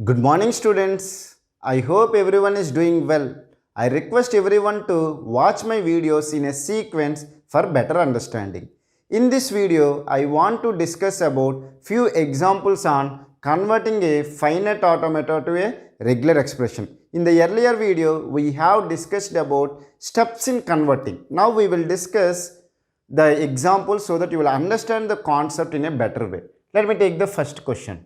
Good morning, students. I hope everyone is doing well. I request everyone to watch my videos in a sequence for better understanding. In this video, I want to discuss about few examples on converting a finite automata to a regular expression. In the earlier video, we have discussed about steps in converting. Now we will discuss the example so that you will understand the concept in a better way. Let me take the first question.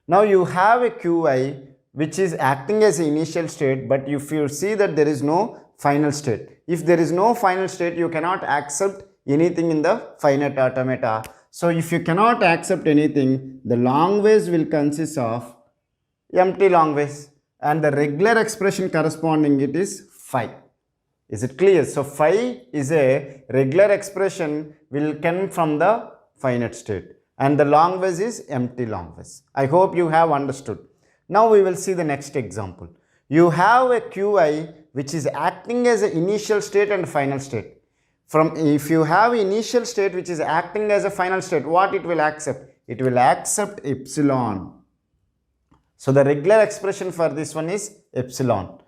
Now you have a Qi which is acting as an initial state, but if you see that there is no final state. If there is no final state, you cannot accept anything in the finite automata. So if you cannot accept anything, the long ways will consist of empty long ways, and the regular expression corresponding it is phi. Is it clear? So phi is a regular expression will come from the finite state, and the long ways is empty long ways. I hope you have understood. Now we will see the next example. You have a Qi which is acting as an initial state and final state. If you have initial state which is acting as a final state, what it will accept? It will accept epsilon. So the regular expression for this one is epsilon.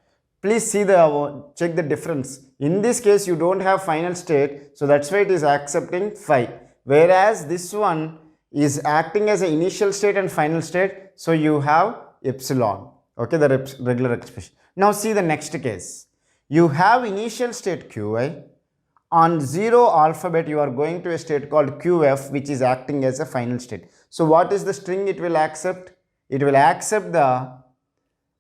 Please see check the difference. In this case you don't have final state, so that's why it is accepting phi. Whereas this one is acting as an initial state and final state, so you have epsilon. Okay, the regular expression. Now see the next case. You have initial state Qi. On 0 alphabet you are going to a state called Qf which is acting as a final state. So what is the string it will accept? It will accept the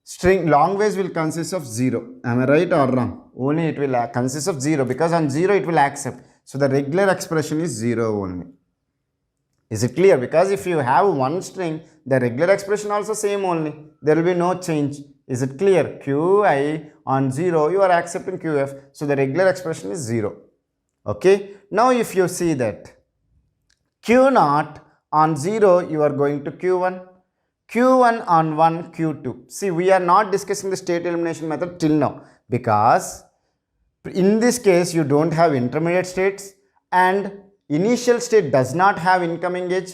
string long ways will consist of 0. Am I right or wrong? Only it will consist of 0, because on 0 it will accept. So the regular expression is 0 only. Is it clear? Because if you have one string, the regular expression also same only. There will be no change. Is it clear? Qi on 0, you are accepting Qf. So the regular expression is 0. Okay. Now if you see that Q0 on 0, you are going to Q1. Q1 on 1, Q2. See, we are not discussing the state elimination method till now, because in this case you don't have intermediate states, and initial state does not have incoming edge,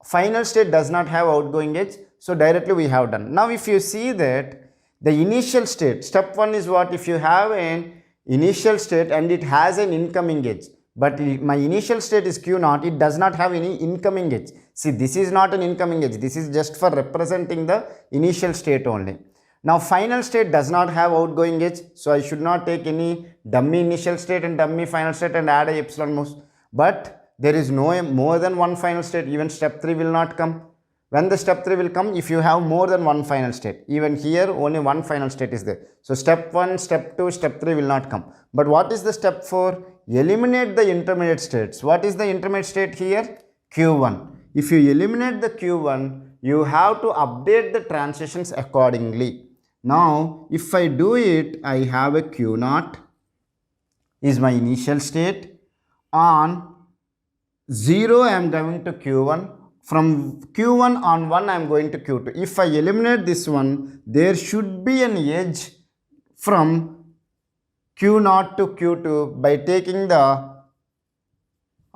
final state does not have outgoing edge, so directly we have done. Now if you see that the initial state, step 1 is what? If you have an initial state and it has an incoming edge, but my initial state is Q0, it does not have any incoming edge. See, this is not an incoming edge, this is just for representing the initial state only. Now final state does not have outgoing edge, so I should not take any dummy initial state and dummy final state and add a epsilon most. But there is no more than one final state, even step 3 will not come. When the step 3 will come, if you have more than one final state, even here only one final state is there. So step 1, step 2, step 3 will not come. But what is the step 4? Eliminate the intermediate states. What is the intermediate state here? Q1. If you eliminate the Q1, you have to update the transitions accordingly. Now if I do it, I have a Q0 is my initial state. On 0 I am going to Q1. From Q1 on 1 I am going to Q2. If I eliminate this one, there should be an edge from Q0 to Q2 by taking the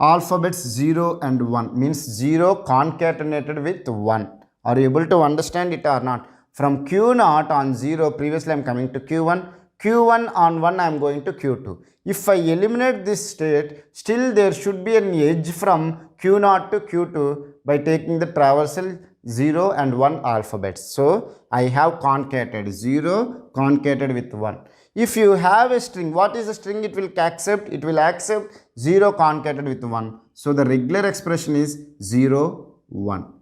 alphabets 0 and 1, means 0 concatenated with 1. Are you able to understand it or not? From Q0 on 0, previously I am coming to Q1. Q1 on 1 I am going to Q2. If I eliminate this state, still there should be an edge from Q0 to Q2 by taking the traversal 0 and 1 alphabets. So I have concatenated 0 concatenated with 1. If you have a string, what is the string it will accept? It will accept 0 concatenated with 1. So the regular expression is 0, 1.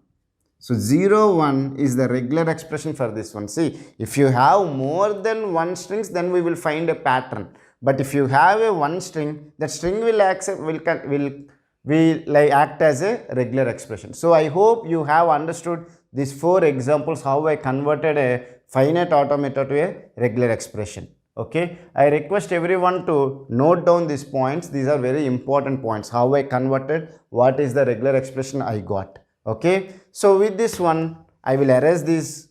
So 0, 1 is the regular expression for this one. See, if you have more than one strings, then we will find a pattern. But if you have a one string, that string will act as a regular expression. So I hope you have understood these 4 examples how I converted a finite automata to a regular expression. Okay, I request everyone to note down these points. These are very important points. How I converted, what is the regular expression I got. Okay, so with this one, I will erase these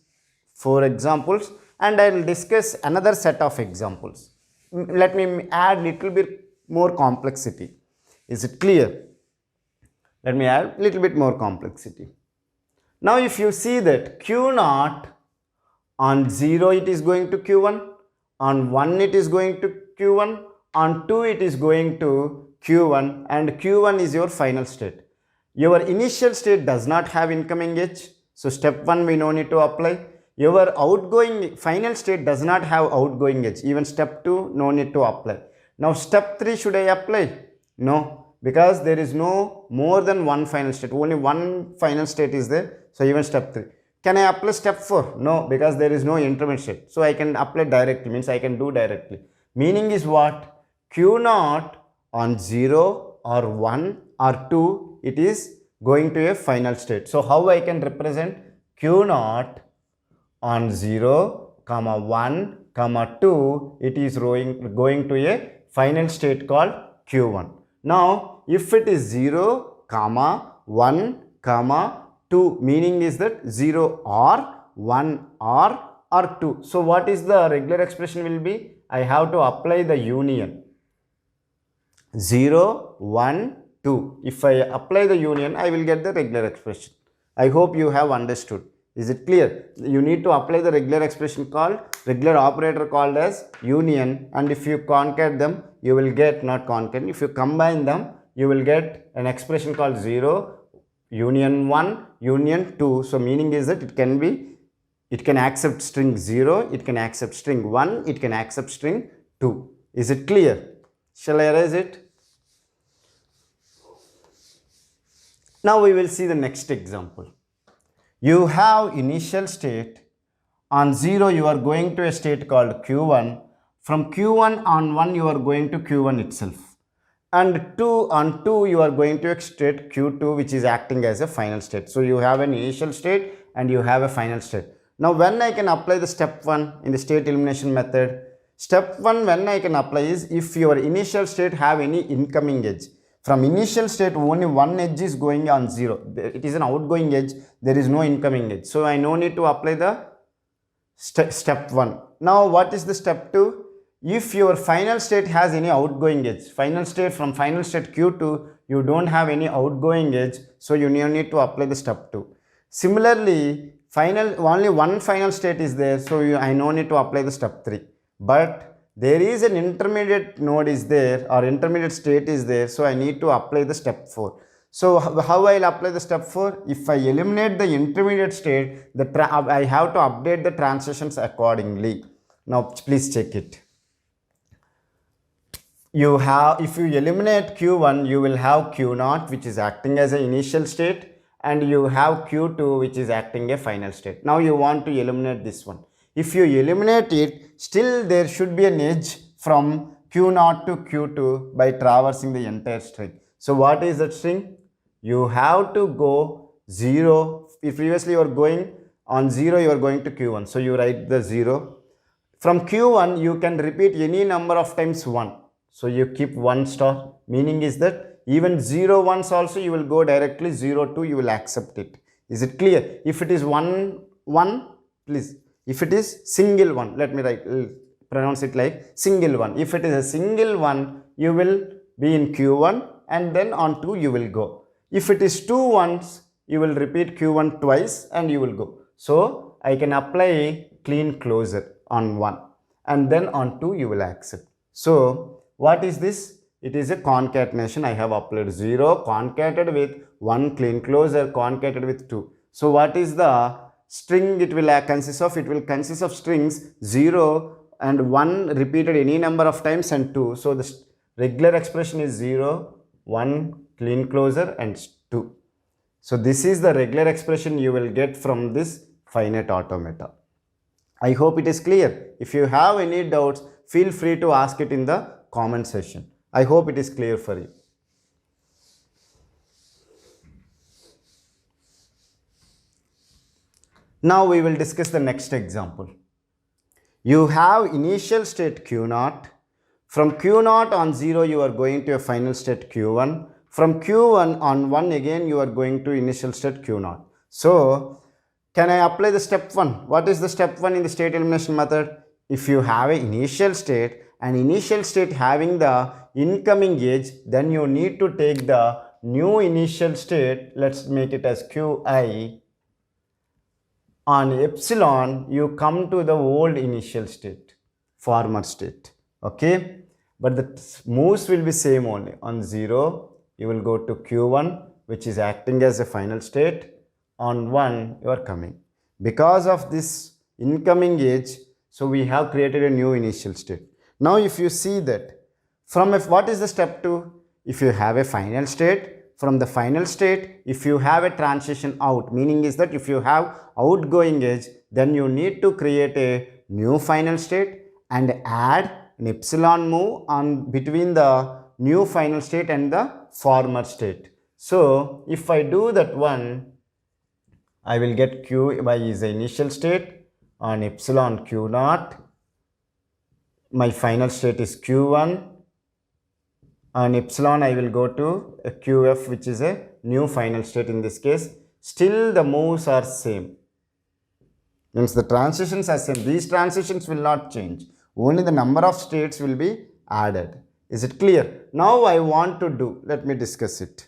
4 examples and I will discuss another set of examples. Let me add little bit more complexity. Is it clear? Let me add little bit more complexity. Now if you see that Q0 On 0 it is going to Q1, on 1 it is going to Q1, on 2 it is going to Q1, and Q1 is your final state. Your initial state does not have incoming edge, so step 1 we no need to apply. Your outgoing final state does not have outgoing edge, even step 2 no need to apply. Now step 3 should I apply? No, because there is no more than one final state, only one final state is there, so even step 3. Can I apply step 4? No, because there is no intermediate state. So I can apply directly, means I can do directly. Meaning is what? Q0 on 0 or 1 or 2, it is going to a final state. So how I can represent Q0 on 0, 1, 2, it is going to a final state called Q1. Now, if it is 0, 1, 2, meaning is that 0 or 1 or 2. So what is the regular expression will be? I have to apply the union 0, 1, 2. If I apply the union, I will get the regular expression. I hope you have understood. Is it clear? You need to apply the regular expression called, regular operator called as union, and if you concat them, you will get, not concat, if you combine them, you will get an expression called 0, union 1, union 2. So meaning is that it can accept string 0, it can accept string 1, it can accept string 2. Is it clear? Shall I erase it? Now we will see the next example. You have initial state. On 0 you are going to a state called Q1. From Q1 on 1 you are going to Q1 itself. And 2 on 2 you are going to a state Q2, which is acting as a final state. So you have an initial state and you have a final state. Now when I can apply the step 1 in the state elimination method? Step 1 when I can apply is if your initial state have any incoming edge. From initial state only one edge is going on 0. It is an outgoing edge, there is no incoming edge. So I no need to apply the step 1. Now what is the step 2? If your final state has any outgoing edge, final state from final state Q2, you don't have any outgoing edge, so you need to apply the step 2. Similarly, only one final state is there, so I no need to apply the step 3. But there is an intermediate node is there or intermediate state is there, so I need to apply the step 4. So how I will apply the step 4? If I eliminate the intermediate state, I have to update the transitions accordingly. Now please check it. If you eliminate Q1, you will have Q0, which is acting as an initial state, and you have Q2, which is acting a final state. Now you want to eliminate this one. If you eliminate it, still there should be an edge from Q0 to Q2 by traversing the entire string. So what is that string? You have to go 0. If previously you are going on 0, you are going to Q1. So you write the 0. From Q1, you can repeat any number of times 1. So you keep 1 star. Meaning is that even 0 ones also you will go directly 0 2, you will accept it. Is it clear? If it is 1 1, please. If it is single 1, let me pronounce it like single 1. If it is a single 1, you will be in Q1 and then on 2 you will go. If it is 2 ones, you will repeat Q1 twice and you will go. So I can apply Kleene closure on 1 and then on 2 you will accept. So what is this? It is a concatenation. I have applied 0 concatenated with 1 Kleene closure concatenated with 2. So what is the string it will consist of? It will consist of strings 0 and 1 repeated any number of times and 2. So the regular expression is 0, 1 Kleene closure and 2. So this is the regular expression you will get from this finite automata. I hope it is clear. If you have any doubts, feel free to ask it in the comment section. I hope it is clear for you. Now we will discuss the next example. You have initial state Q0. From Q0 on 0 you are going to a final state Q1. From Q1 on 1 again you are going to initial state Q0. So can I apply the step 1? What is the step 1 in the state elimination method? If you have an initial state having the incoming edge, then you need to take the new initial state. Let's make it as Qi. on epsilon, you come to the old initial state, former state. Okay, but the moves will be same only. On 0, you will go to q1, which is acting as a final state. On 1, you are coming. Because of this incoming edge, so we have created a new initial state. Now if you see that, from what is the step 2? If you have a final state, from the final state, if you have a transition out, meaning is that if you have outgoing edge, then you need to create a new final state and add an epsilon move on between the new final state and the former state. So if I do that one, I will get q by is the initial state on epsilon q naught. My final state is q1. On epsilon, I will go to a qf, which is a new final state in this case. Still the moves are same. Means the transitions are same. These transitions will not change. Only the number of states will be added. Is it clear? Now I want to do, let me discuss it.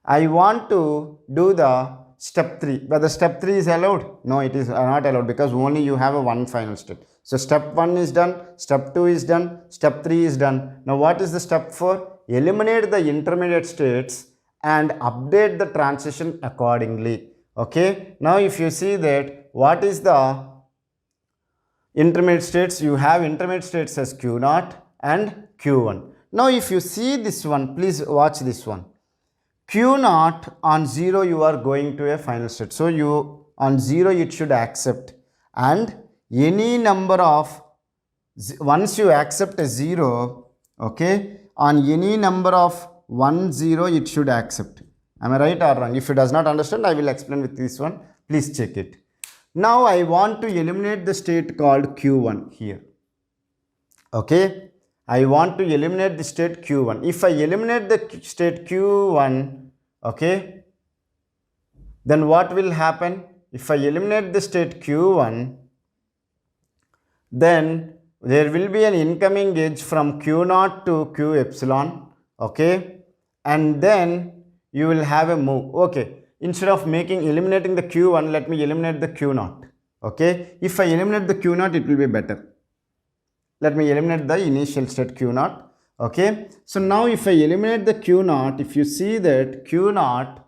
I want to do the step 3. Whether step 3 is allowed? No, it is not allowed, because only you have a one final state. So step 1 is done, step 2 is done, step 3 is done. Now what is the step 4? Eliminate the intermediate states and update the transition accordingly. Okay. Now if you see that, what is the intermediate states? You have intermediate states as q0 and q1. Now if you see this one, please watch this one. q0 on 0, you are going to a final state. So you on 0, it should accept, and any number of, once you accept a 0, okay, on any number of 1, 0, it should accept. Am I right or wrong? If you does not understand, I will explain with this one. Please check it. Now I want to eliminate the state called q1 here. Okay, I want to eliminate the state q1. If I eliminate the state q1, okay, then what will happen? If I eliminate the state q1, then there will be an incoming edge from q0 to q epsilon, okay, and then you will have a move. Okay, instead of eliminating the q1, let me eliminate the q0. Okay, if I eliminate the q0, it will be better. Let me eliminate the initial state q0. Okay, so now if I eliminate the q0, if you see that q0,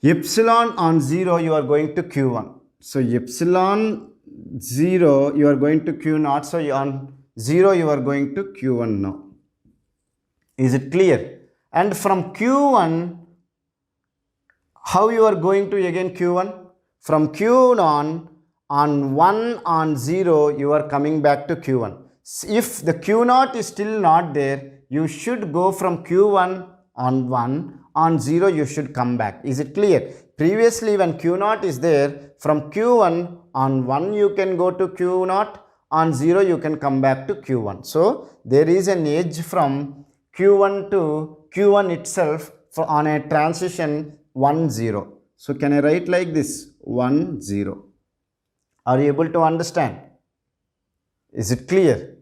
epsilon on 0, you are going to q1. So epsilon 0, you are going to q0. So on 0, you are going to q1 now. Is it clear? And from q1, how you are going to again q1? From q1 on 1 on 0, you are coming back to q1. If the q0 is still not there, you should go from q1 on 1, on 0 you should come back. Is it clear? Previously when q0 is there, from q1 on 1 you can go to q0, on 0 you can come back to q1. So there is an edge from q1 to q1 itself on a transition 1, 0. So can I write like this? 1, 0. Are you able to understand? Is it clear?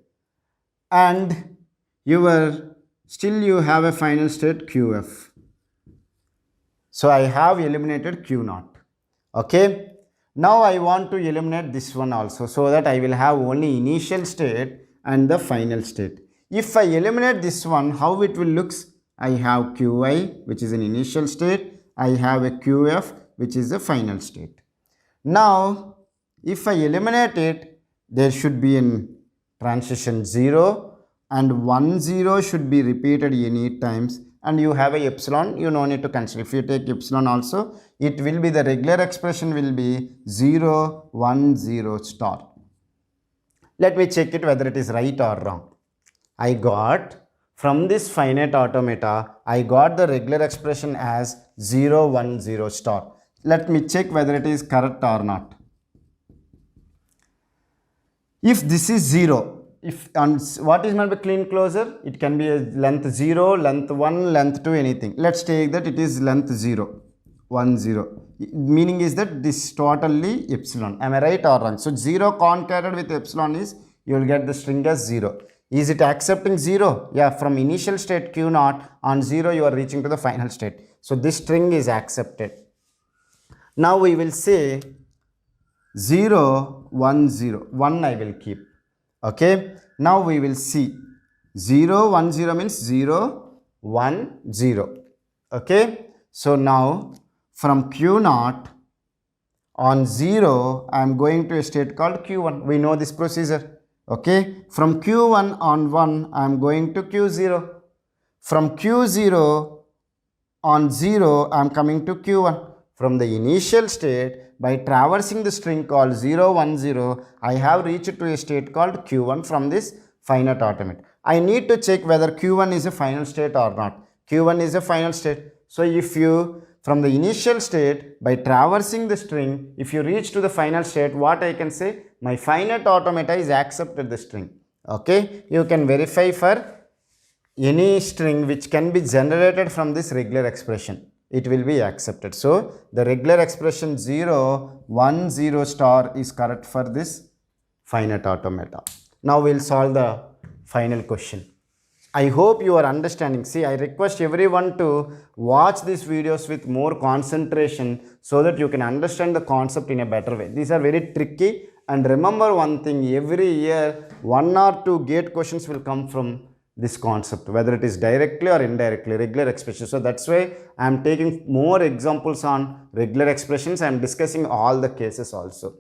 And you have a final state qf. So I have eliminated q0. Okay. Now I want to eliminate this one also, so that I will have only initial state and the final state. If I eliminate this one, how it will looks? I have qi, which is an initial state. I have a qf, which is the final state. Now if I eliminate it, there should be in transition 0 and 1, 0 should be repeated any times, and you have a epsilon, you no need to consider. If you take epsilon also, it will be, the regular expression will be 0, 1, 0 star. Let me check it whether it is right or wrong. I got, from this finite automata, I got the regular expression as 0, 1, 0 star. Let me check whether it is correct or not. If this is 0, what is meant by Kleene closure? It can be a length 0, length 1, length 2, anything. Let's take that it is length 0, 1, 0. Meaning is that this totally epsilon. Am I right or wrong? So 0 concatenated with epsilon is, you will get the string as 0. Is it accepting 0? Yeah, from initial state q0, on 0 you are reaching to the final state. So this string is accepted. Now we will say 0, 1, 0. 1 I will keep. Okay. Now we will see 0, 1, 0 means 0, 1, 0. Okay. So now from Q0 on 0, I am going to a state called Q1. We know this procedure. Okay. From Q1 on 1, I am going to Q0. From Q0 on 0, I am coming to Q1. From the initial state, by traversing the string called 0, 1, 0, I have reached to a state called Q1 from this finite automata. I need to check whether Q1 is a final state or not. Q1 is a final state. So if you, from the initial state, by traversing the string, if you reach to the final state, what I can say? My finite automata is accepted the string. Okay. You can verify for any string which can be generated from this regular expression, it will be accepted. So the regular expression 0, 1, 0 star is correct for this finite automata. Now we will solve the final question. I hope you are understanding. See, I request everyone to watch these videos with more concentration so that you can understand the concept in a better way. These are very tricky, and remember one thing, every year 1 or 2 gate questions will come from this concept, whether it is directly or indirectly, regular expressions. So that's why I am taking more examples on regular expressions. I am discussing all the cases also.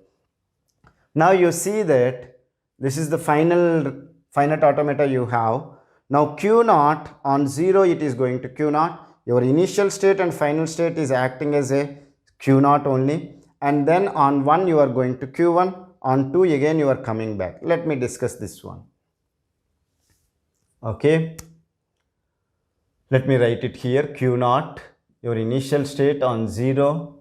Now you see that this is the finite automata you have. Now Q0 on 0, it is going to Q0. Your initial state and final state is acting as a Q0 only. And then on 1 you are going to Q1. On 2 again you are coming back. Let me discuss this one. Okay, let me write it here. Q0, your initial state. On 0,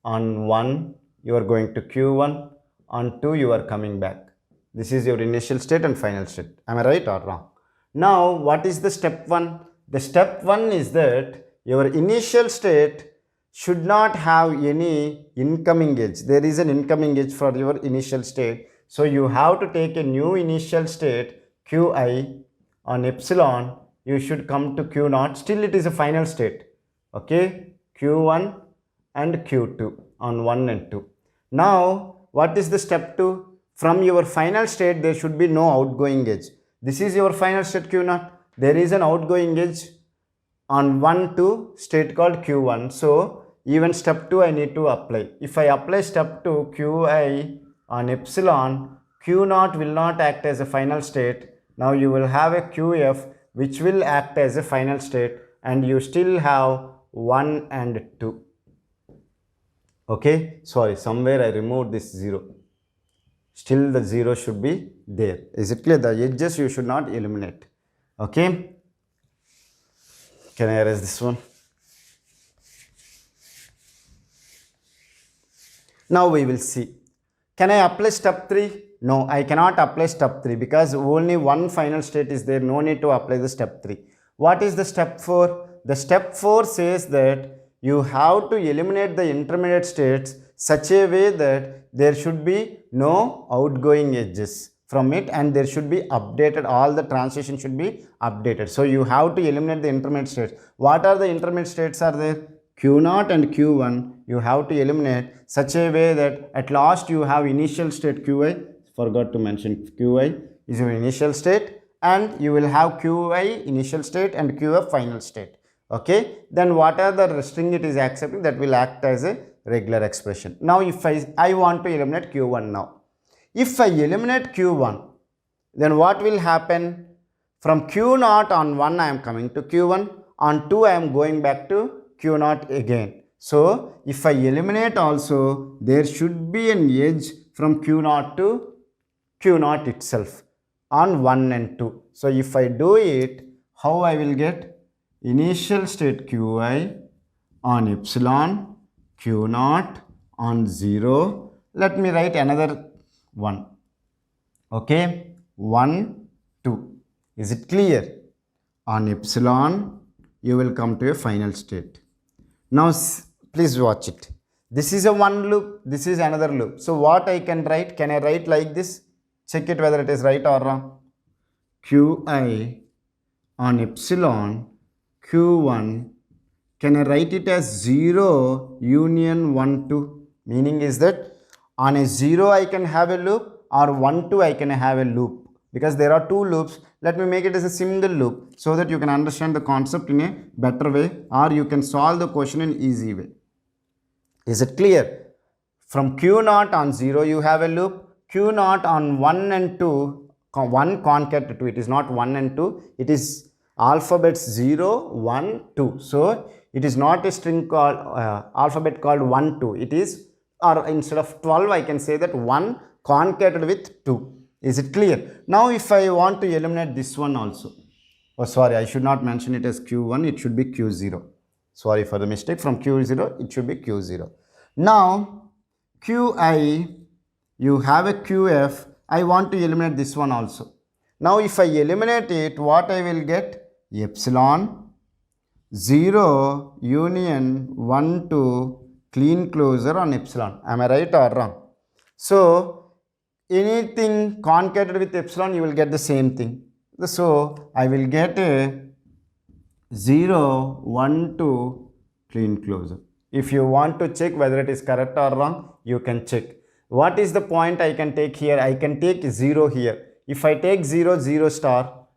on 1 you are going to Q1, on 2 you are coming back. This is your initial state and final state. Am I right or wrong? Now what is the step 1? The step 1 is that your initial state should not have any incoming edge. There is an incoming edge for your initial state. So you have to take a new initial state Qi. On epsilon, you should come to Q0. Still it is a final state. Okay, Q1 and Q2 on 1 and 2. Now what is the step 2? From your final state there should be no outgoing edge. This is your final state Q0. There is an outgoing edge on 1 to state called Q1. So even step 2 I need to apply. If I apply step 2 Qi on epsilon, Q0 will not act as a final state. Now you will have a QF which will act as a final state, and you still have 1 and 2. Okay, sorry, somewhere I removed this 0. Still the 0 should be there. Is it clear? The edges you should not eliminate. Okay, can I erase this one? Now we will see. Can I apply step 3? No, I cannot apply step 3 because only one final state is there. No need to apply the step 3. What is the step 4? The step 4 says that you have to eliminate the intermediate states such a way that there should be no outgoing edges from it, and there should be updated, all the transition should be updated. So you have to eliminate the intermediate states. What are the intermediate states are there? Q0 and Q1 you have to eliminate such a way that at last you have initial state Qi. Forgot to mention Qi is your initial state, and you will have Qi initial state and Qf final state. Okay, then what are the string it is accepting, that will act as a regular expression. Now if I want to eliminate Q1 now. If I eliminate Q1, then what will happen? From Q0 on 1 I am coming to Q1, on 2 I am going back to Q0 again. So if I eliminate also, there should be an edge from Q0 to Q0 itself on 1 and 2. So if I do it, how I will get? Initial state Qi on epsilon, Q0 on 0. Let me write another one. Okay, 1, 2. Is it clear? On epsilon, you will come to a final state. Now please watch it. This is a one loop, this is another loop. So what I can write? Can I write like this? Check it whether it is right or wrong. Qi on epsilon, Q1. Can I write it as 0 union 1, 2? Meaning is that on a 0 I can have a loop, or 1 2 I can have a loop, because there are two loops. Let me make it as a single loop so that you can understand the concept in a better way, or you can solve the question in easy way. Is it clear? From q naught on 0 you have a loop, q naught on 1 and 2, 1 concat 2, it is not 1 and 2, it is alphabets 0 1 2. So it is not a string called alphabet called 1 2, it is, or instead of 12 I can say that 1 concatenated with 2. Is it clear? Now if I want to eliminate this one also, oh sorry, I should not mention it as q1, it should be q0. Sorry for the mistake. From q0 it should be q0. Now qi, you have a qf, I want to eliminate this one also. Now if I eliminate it, what I will get? Epsilon 0 union 1 to Kleene closure on epsilon. Am I right or wrong? So anything concatenated with epsilon, you will get the same thing. So I will get a 0 1 to Kleene closure. If you want to check whether it is correct or wrong, you can check. What is the point I can take here? I can take 0 here. If I take 0 0 star,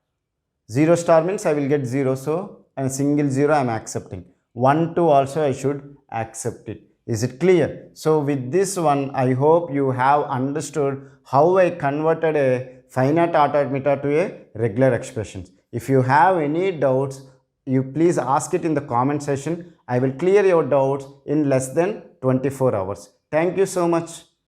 0 star means I will get 0, so and single 0 I am accepting. 1 2 also I should accept it. Is it clear? So with this one, I hope you have understood how I converted a finite automata to a regular expression. If you have any doubts, you please ask it in the comment section. I will clear your doubts in less than 24 hours. Thank you so much.